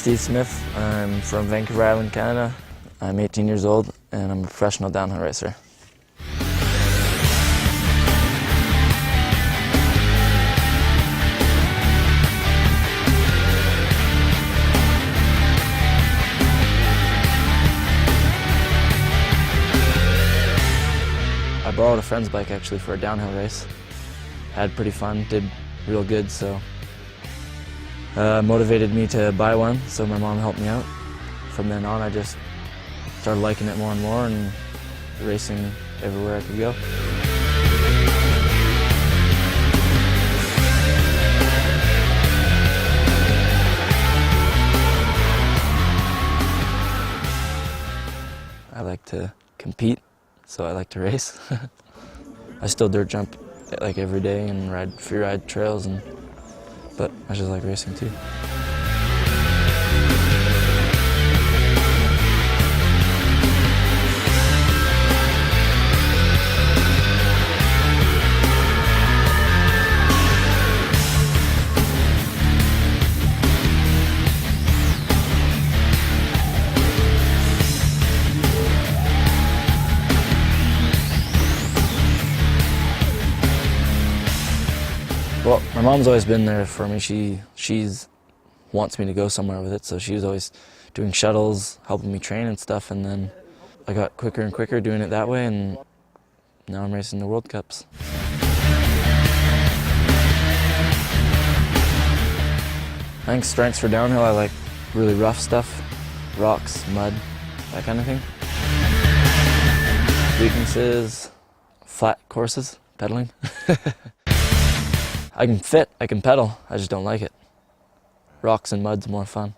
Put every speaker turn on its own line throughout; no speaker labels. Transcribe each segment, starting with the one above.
Steve Smith. I'm from Vancouver Island, Canada. I'm 18 years old and I'm a professional downhill racer. I borrowed a friend's bike actually for a downhill race. Had pretty fun, did real good, so motivated me to buy one, so my mom helped me out. From then on I just started liking it more and more and racing everywhere I could go. I like to compete, so I like to race. I still dirt jump like every day and ride free ride trails, but I just like racing too. Well, my mom's always been there for me. She's wants me to go somewhere with it, so she was always doing shuttles, helping me train and stuff, and then I got quicker and quicker doing it that way, and now I'm racing the World Cups. I think strengths for downhill, I like really rough stuff, rocks, mud, that kind of thing. Weaknesses, flat courses, pedaling. I can fit, I can pedal, I just don't like it. Rocks and mud's more fun.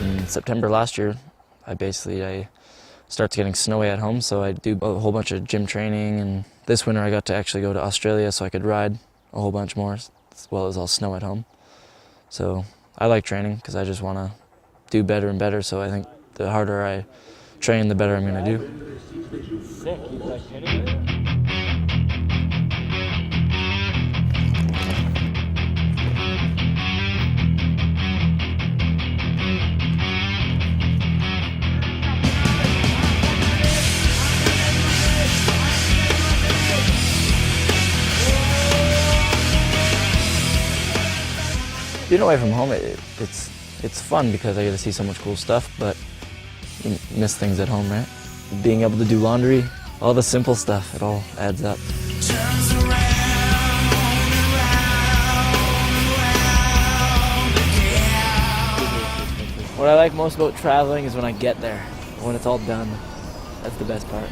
In September last year, I started getting snowy at home, so I do a whole bunch of gym training, and this winter I got to actually go to Australia so I could ride a whole bunch more, as well as all snow at home. So I like training because I just want to do better and better, so I think the harder I train, the better I'm going to do.
Sick. You like hitting it?
Being away from home, it's fun because I get to see so much cool stuff, but you miss things at home, right? Being able to do laundry, all the simple stuff, it all adds up. What I like most about traveling is when I get there, when it's all done. That's the best part.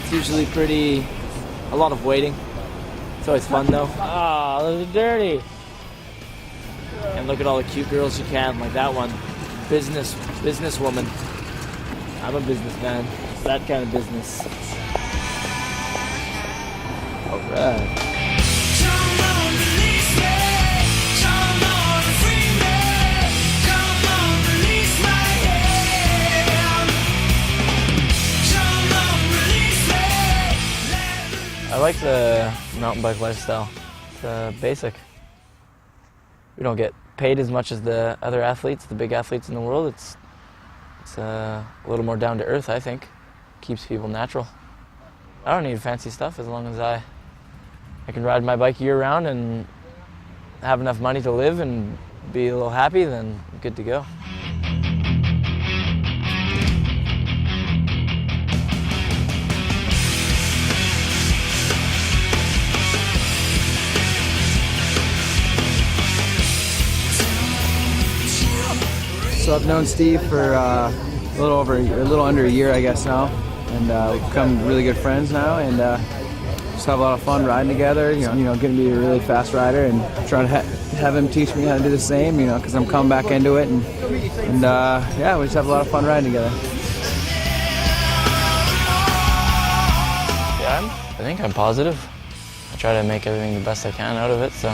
It's usually a lot of waiting. It's always fun though.
Ah, those are dirty.
And look at all the cute girls you can, like that one. Businesswoman. I'm a businessman. That kind of business. All right. I like the mountain bike lifestyle. It's basic. We don't get paid as much as the other athletes, the big athletes in the world. It's a little more down to earth, I think. Keeps people natural. I don't need fancy stuff as long as I can ride my bike year round and have enough money to live and be a little happy, then I'm good to go.
So I've known Steve for a little under a year, I guess now, and we've become really good friends now, and just have a lot of fun riding together. You know, getting to be a really fast rider, and trying to have him teach me how to do the same. You know, because I'm coming back into it, and yeah, we just have a lot of fun riding together.
Yeah, I think I'm positive. I try to make everything the best I can out of it. So.